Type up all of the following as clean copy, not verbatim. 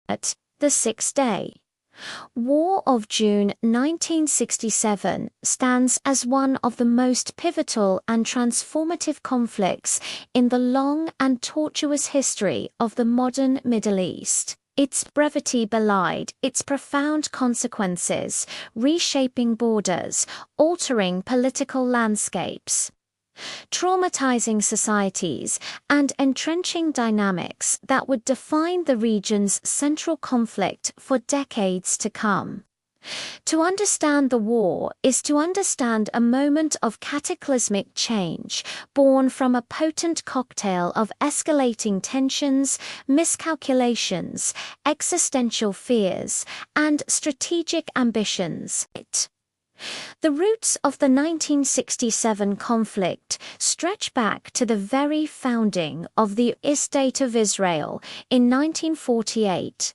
The Six Day War of June 1967 stands as one of the most pivotal and transformative conflicts in the long and tortuous history of the modern Middle East. Its brevity belied its profound consequences, reshaping borders, altering political landscapes, traumatizing societies, and entrenching dynamics that would define the region's central conflict for decades to come. To understand the war is to understand a moment of cataclysmic change, born from a potent cocktail of escalating tensions, miscalculations, existential fears, and strategic ambitions. The roots of the 1967 conflict stretch back to the very founding of the State of Israel in 1948,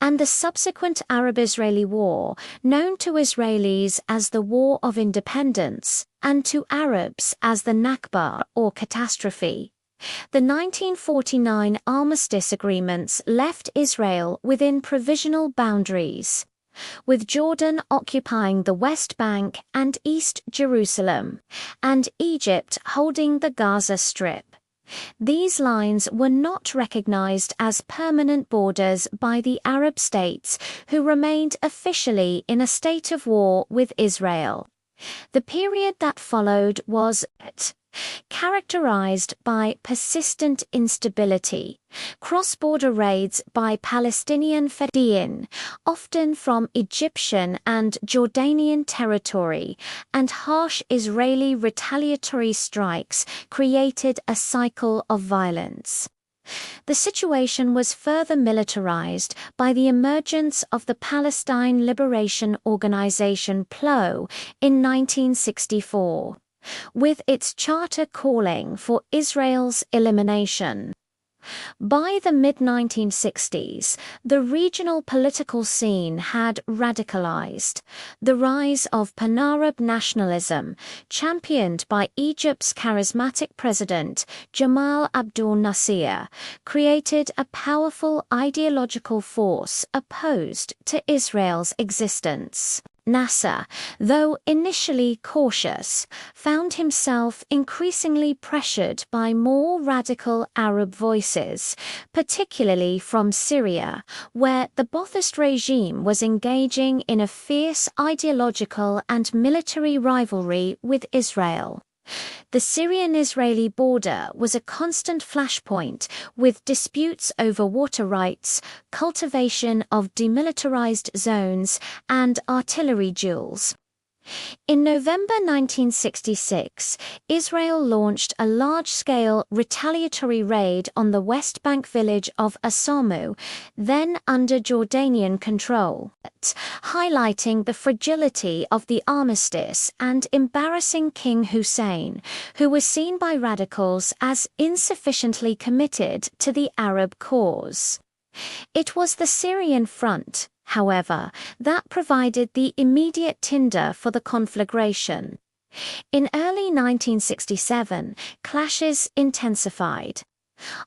and the subsequent Arab-Israeli War, known to Israelis as the War of Independence, and to Arabs as the Nakba or catastrophe. The 1949 armistice agreements left Israel within provisional boundaries, with Jordan occupying the West Bank and East Jerusalem, and Egypt holding the Gaza Strip. These lines were not recognized as permanent borders by the Arab states, who remained officially in a state of war with Israel. The period that followed was characterized by persistent instability, cross-border raids by Palestinian Fedayeen, often from Egyptian and Jordanian territory, and harsh Israeli retaliatory strikes created a cycle of violence. The situation was further militarized by the emergence of the Palestine Liberation Organization PLO in 1964. With its charter calling for Israel's elimination. By the mid-1960s, the regional political scene had radicalized. The rise of Pan-Arab nationalism, championed by Egypt's charismatic president Jamal Abdel Nasser, created a powerful ideological force opposed to Israel's existence. Nasser, though initially cautious, found himself increasingly pressured by more radical Arab voices, particularly from Syria, where the Ba'athist regime was engaging in a fierce ideological and military rivalry with Israel. The Syrian-Israeli border was a constant flashpoint, with disputes over water rights, cultivation of demilitarized zones, and artillery duels. In November 1966, Israel launched a large-scale retaliatory raid on the West Bank village of Asamu, then under Jordanian control, highlighting the fragility of the armistice and embarrassing King Hussein, who was seen by radicals as insufficiently committed to the Arab cause. It was the Syrian front, however, that provided the immediate tinder for the conflagration. In early 1967, clashes intensified.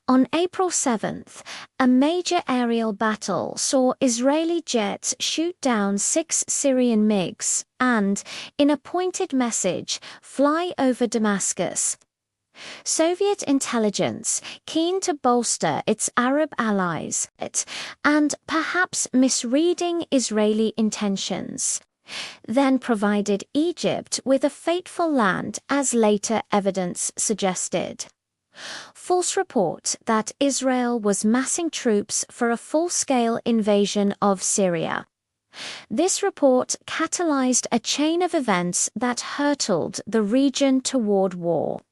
On April 7th, a major aerial battle saw Israeli jets shoot down 6 Syrian MiGs and, in a pointed message, fly over Damascus. Soviet intelligence, keen to bolster its Arab allies, and perhaps misreading Israeli intentions, then provided Egypt with a fateful land, as later evidence suggested. False report that Israel was massing troops for a full-scale invasion of Syria. This report catalyzed a chain of events that hurtled the region toward war.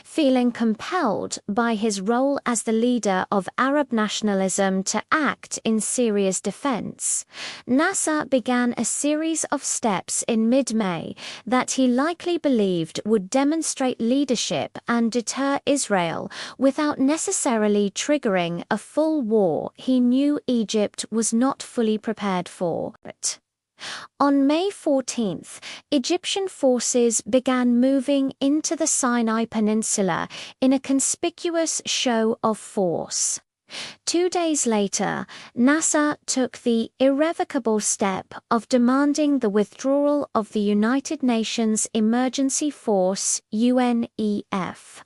Feeling compelled by his role as the leader of Arab nationalism to act in Syria's defense, Nasser began a series of steps in mid-May that he likely believed would demonstrate leadership and deter Israel without necessarily triggering a full war he knew Egypt was not fully prepared for. On May 14th, Egyptian forces began moving into the Sinai Peninsula in a conspicuous show of force. 2 days later, Nasser took the irrevocable step of demanding the withdrawal of the United Nations Emergency Force (UNEF),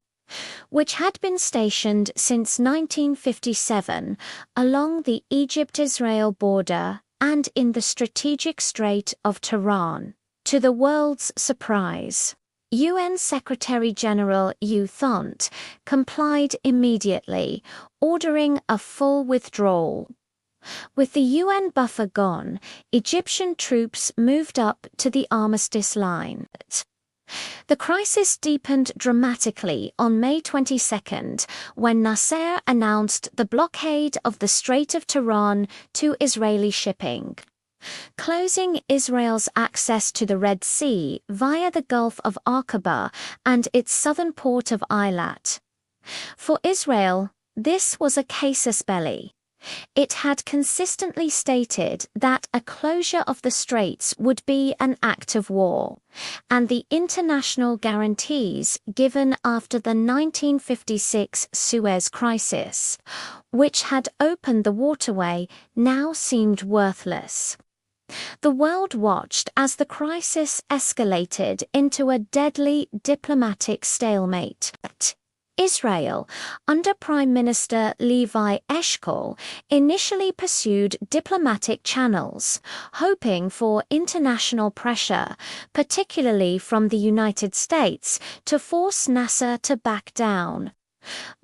which had been stationed since 1957 along the Egypt-Israel border and in the strategic Strait of Tiran. To the world's surprise, UN Secretary-General U Thant complied immediately, ordering a full withdrawal. With the UN buffer gone, Egyptian troops moved up to the armistice line. The crisis deepened dramatically on May 22 when Nasser announced the blockade of the Strait of Tiran to Israeli shipping, closing Israel's access to the Red Sea via the Gulf of Aqaba and its southern port of Eilat. For Israel, this was a casus belli. It had consistently stated that a closure of the straits would be an act of war, and the international guarantees given after the 1956 Suez Crisis, which had opened the waterway, now seemed worthless. The world watched as the crisis escalated into a deadly diplomatic stalemate. Israel, under Prime Minister Levi Eshkol, initially pursued diplomatic channels, hoping for international pressure, particularly from the United States, to force Nasser to back down.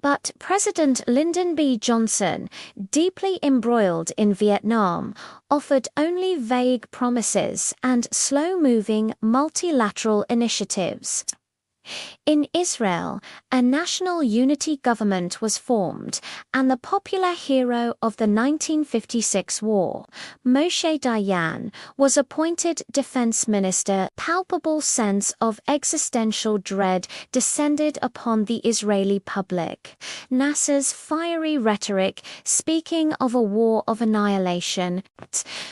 But President Lyndon B. Johnson, deeply embroiled in Vietnam, offered only vague promises and slow-moving multilateral initiatives. In Israel, a national unity government was formed, and the popular hero of the 1956 war, Moshe Dayan, was appointed defense minister. Palpable sense of existential dread descended upon the Israeli public. Nasser's fiery rhetoric, speaking of a war of annihilation,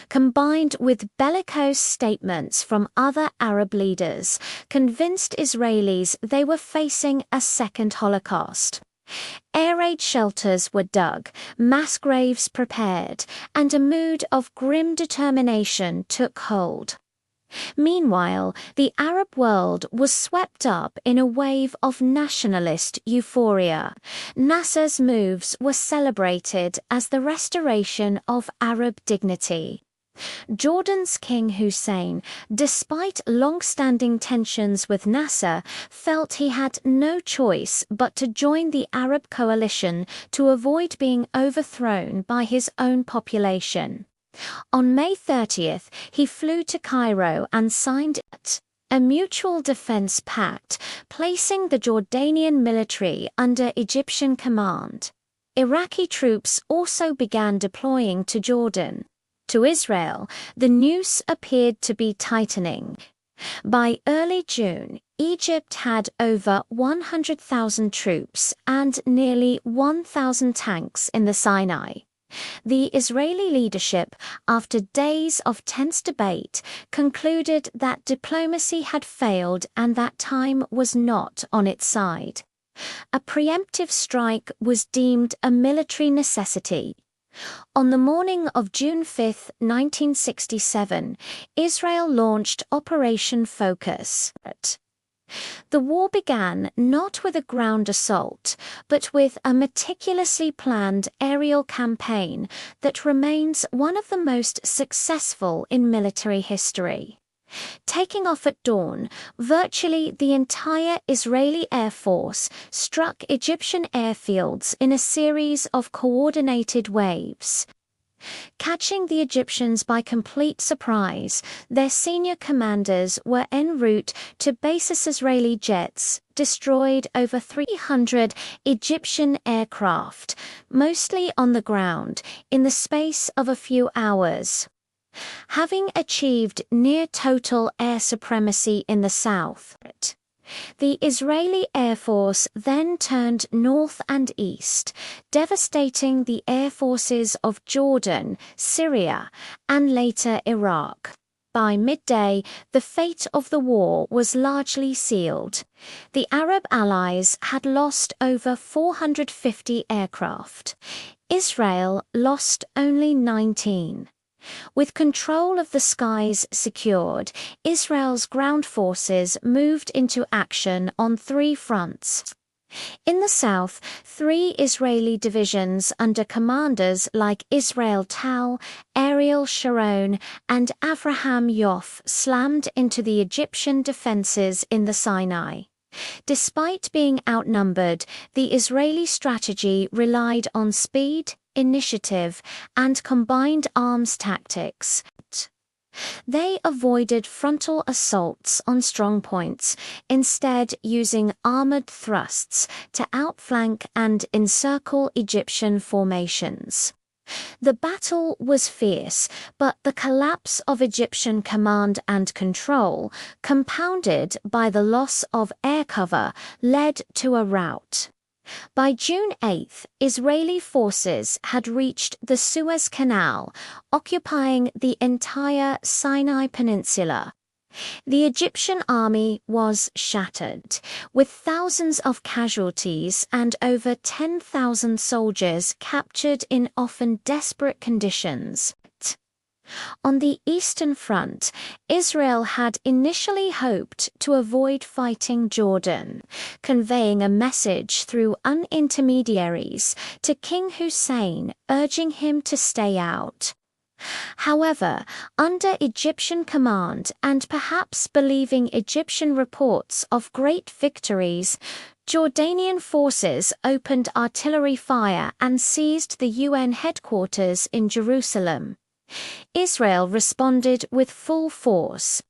combined with bellicose statements from other Arab leaders, convinced Israelis they were facing a second Holocaust. Air raid shelters were dug, mass graves prepared, and a mood of grim determination took hold. Meanwhile, the Arab world was swept up in a wave of nationalist euphoria. Nasser's moves were celebrated as the restoration of Arab dignity. Jordan's King Hussein, despite long-standing tensions with Nasser, felt he had no choice but to join the Arab coalition to avoid being overthrown by his own population. On May 30th, he flew to Cairo and signed a mutual defense pact, placing the Jordanian military under Egyptian command. Iraqi troops also began deploying to Jordan. To Israel, the noose appeared to be tightening. By early June, Egypt had over 100,000 troops and nearly 1,000 tanks in the Sinai. The Israeli leadership, after days of tense debate, concluded that diplomacy had failed and that time was not on its side. A preemptive strike was deemed a military necessity. On the morning of June 5, 1967, Israel launched Operation Focus. The war began not with a ground assault, but with a meticulously planned aerial campaign that remains one of the most successful in military history. Taking off at dawn, virtually the entire Israeli Air Force struck Egyptian airfields in a series of coordinated waves. Catching the Egyptians by complete surprise, their senior commanders were en route to bases. Israeli jets destroyed over 300 Egyptian aircraft, mostly on the ground, in the space of a few hours. Having achieved near-total air supremacy in the south, the Israeli Air Force then turned north and east, devastating the air forces of Jordan, Syria, and later Iraq. By midday, the fate of the war was largely sealed. The Arab allies had lost over 450 aircraft. Israel lost only 19. With control of the skies secured, Israel's ground forces moved into action on 3 fronts. In the south, 3 Israeli divisions under commanders like Israel Tal, Ariel Sharon, and Avraham Yoff slammed into the Egyptian defenses in the Sinai. Despite being outnumbered, the Israeli strategy relied on speed, initiative, and combined arms tactics. They avoided frontal assaults on strongpoints, instead using armored thrusts to outflank and encircle Egyptian formations. The battle was fierce, but the collapse of Egyptian command and control, compounded by the loss of air cover, led to a rout. By June 8, Israeli forces had reached the Suez Canal, occupying the entire Sinai Peninsula. The Egyptian army was shattered, with thousands of casualties and over 10,000 soldiers captured in often desperate conditions. On the Eastern Front, Israel had initially hoped to avoid fighting Jordan, conveying a message through intermediaries to King Hussein urging him to stay out. However, under Egyptian command and perhaps believing Egyptian reports of great victories, Jordanian forces opened artillery fire and seized the UN headquarters in Jerusalem. Israel responded with full force.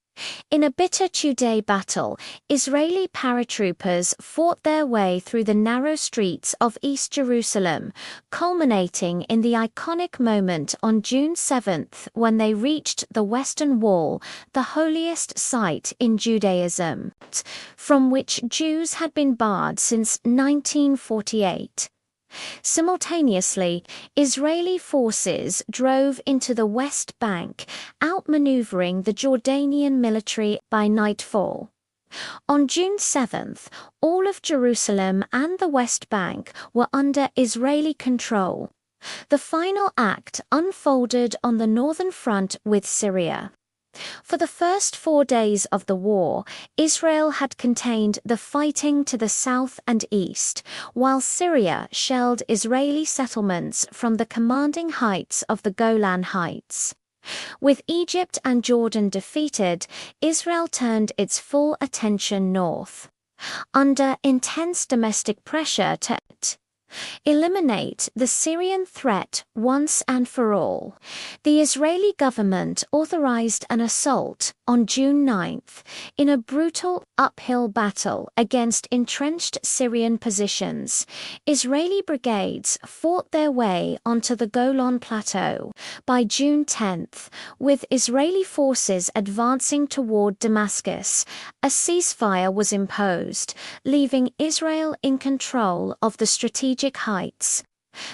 In a bitter two-day battle, Israeli paratroopers fought their way through the narrow streets of East Jerusalem, culminating in the iconic moment on June 7 when they reached the Western Wall, the holiest site in Judaism, from which Jews had been barred since 1948. Simultaneously, Israeli forces drove into the West Bank, outmaneuvering the Jordanian military by nightfall. On June 7, all of Jerusalem and the West Bank were under Israeli control. The final act unfolded on the northern front with Syria. For the first 4 days of the war, Israel had contained the fighting to the south and east, while Syria shelled Israeli settlements from the commanding heights of the Golan Heights. With Egypt and Jordan defeated, Israel turned its full attention north. Under intense domestic pressure to eliminate the Syrian threat once and for all, the Israeli government authorized an assault on June 9 in a brutal uphill battle against entrenched Syrian positions. Israeli brigades fought their way onto the Golan Plateau by June 10, with Israeli forces advancing toward Damascus. A ceasefire was imposed, leaving Israel in control of the strategic heights.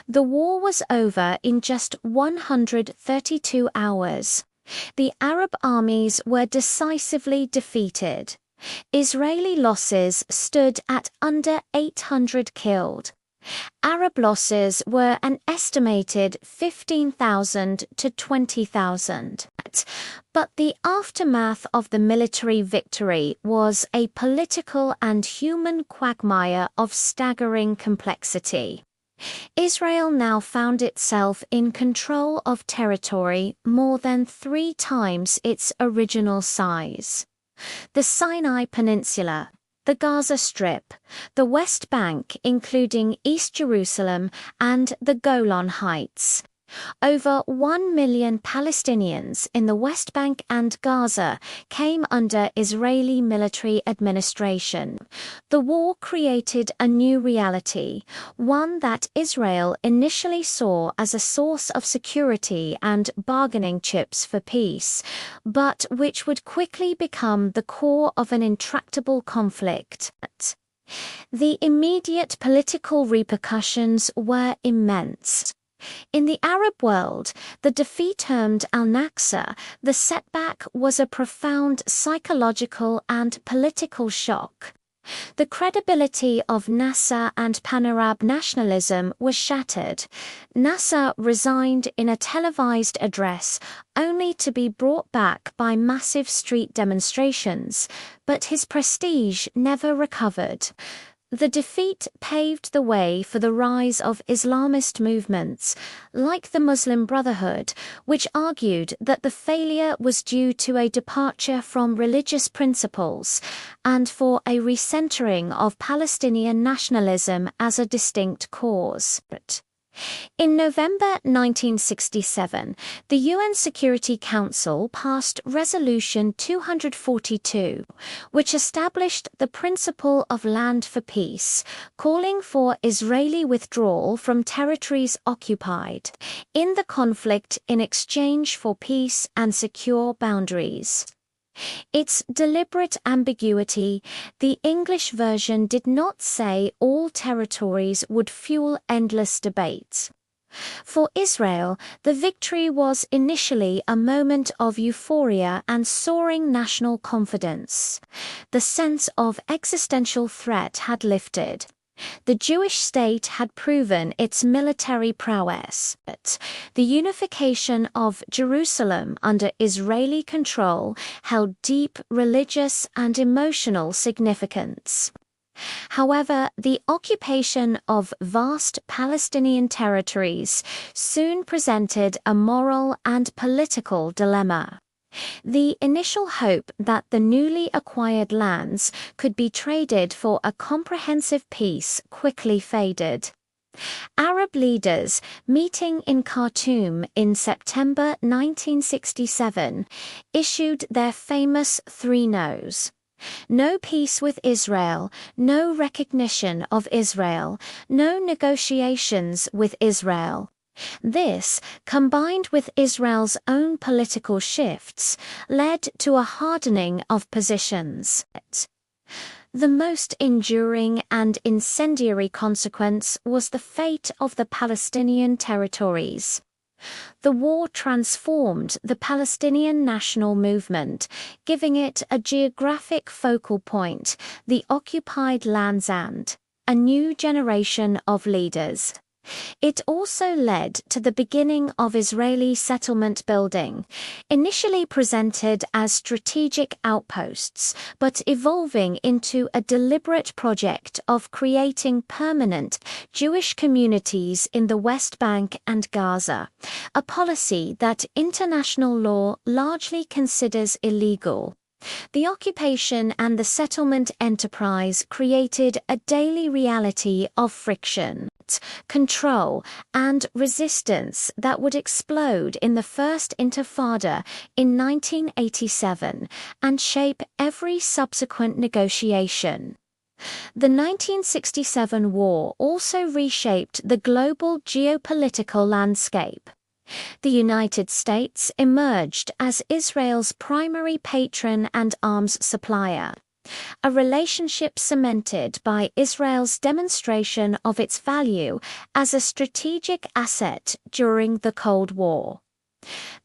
The war was over in just 132 hours. The Arab armies were decisively defeated. Israeli losses stood at under 800 killed. Arab losses were an estimated 15,000 to 20,000. But the aftermath of the military victory was a political and human quagmire of staggering complexity. Israel now found itself in control of territory more than 3 times its original size. The Sinai Peninsula, the Gaza Strip, the West Bank including East Jerusalem, and the Golan Heights. Over 1 million Palestinians in the West Bank and Gaza came under Israeli military administration. The war created a new reality, one that Israel initially saw as a source of security and bargaining chips for peace, but which would quickly become the core of an intractable conflict. The immediate political repercussions were immense. In the Arab world, the defeat termed al-Naksa, the setback was a profound psychological and political shock. The credibility of Nasser and Pan-Arab nationalism was shattered. Nasser resigned in a televised address, only to be brought back by massive street demonstrations, but his prestige never recovered. The defeat paved the way for the rise of Islamist movements, like the Muslim Brotherhood, which argued that the failure was due to a departure from religious principles and for a recentering of Palestinian nationalism as a distinct cause. In November 1967, the UN Security Council passed Resolution 242, which established the principle of land for peace, calling for Israeli withdrawal from territories occupied in the conflict in exchange for peace and secure boundaries. Its deliberate ambiguity, the English version did not say all territories would fuel endless debates. For Israel, the victory was initially a moment of euphoria and soaring national confidence. The sense of existential threat had lifted. The Jewish state had proven its military prowess, but the unification of Jerusalem under Israeli control held deep religious and emotional significance. However, the occupation of vast Palestinian territories soon presented a moral and political dilemma. The initial hope that the newly acquired lands could be traded for a comprehensive peace quickly faded. Arab leaders, meeting in Khartoum in September 1967, issued their famous three no's. No peace with Israel, no recognition of Israel, no negotiations with Israel. This, combined with Israel's own political shifts, led to a hardening of positions. The most enduring and incendiary consequence was the fate of the Palestinian territories. The war transformed the Palestinian national movement, giving it a geographic focal point, the occupied lands and a new generation of leaders. It also led to the beginning of Israeli settlement building, initially presented as strategic outposts, but evolving into a deliberate project of creating permanent Jewish communities in the West Bank and Gaza, a policy that international law largely considers illegal. The occupation and the settlement enterprise created a daily reality of friction, control, and resistance that would explode in the First Intifada in 1987 and shape every subsequent negotiation. The 1967 war also reshaped the global geopolitical landscape. The United States emerged as Israel's primary patron and arms supplier, a relationship cemented by Israel's demonstration of its value as a strategic asset during the Cold War.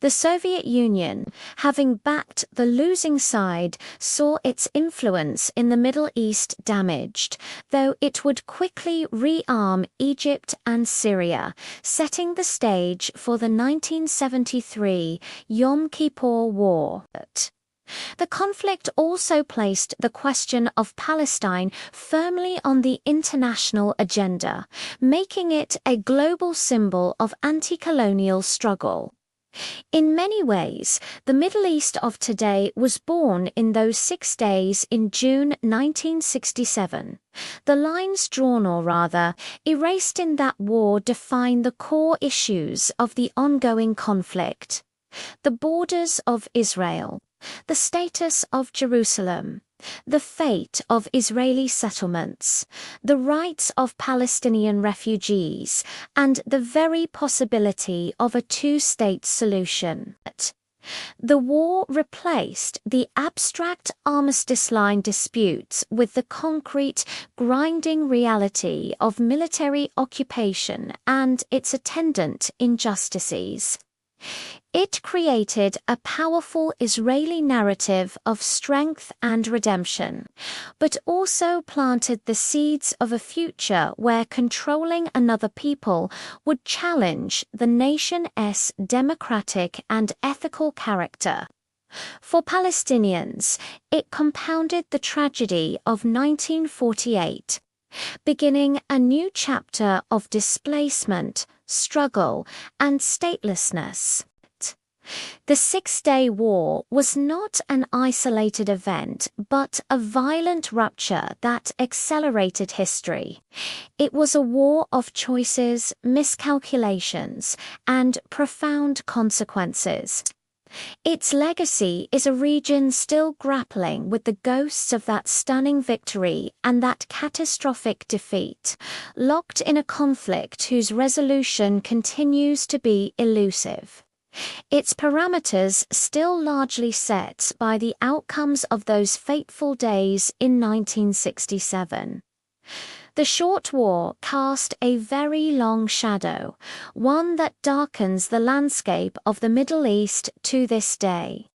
The Soviet Union, having backed the losing side, saw its influence in the Middle East damaged, though it would quickly rearm Egypt and Syria, setting the stage for the 1973 Yom Kippur War. The conflict also placed the question of Palestine firmly on the international agenda, making it a global symbol of anti-colonial struggle. In many ways, the Middle East of today was born in those 6 days in June 1967. The lines drawn, or rather, erased in that war define the core issues of the ongoing conflict. The borders of Israel, the status of Jerusalem, the fate of Israeli settlements, the rights of Palestinian refugees, and the very possibility of a two-state solution. The war replaced the abstract armistice line disputes with the concrete, grinding reality of military occupation and its attendant injustices. It created a powerful Israeli narrative of strength and redemption, but also planted the seeds of a future where controlling another people would challenge the nation's democratic and ethical character. For Palestinians, it compounded the tragedy of 1948, beginning a new chapter of displacement, struggle, and statelessness. The Six-Day War was not an isolated event, but a violent rupture that accelerated history. It was a war of choices, miscalculations, and profound consequences. Its legacy is a region still grappling with the ghosts of that stunning victory and that catastrophic defeat, locked in a conflict whose resolution continues to be elusive. Its parameters still largely set by the outcomes of those fateful days in 1967. The short war cast a very long shadow, one that darkens the landscape of the Middle East to this day.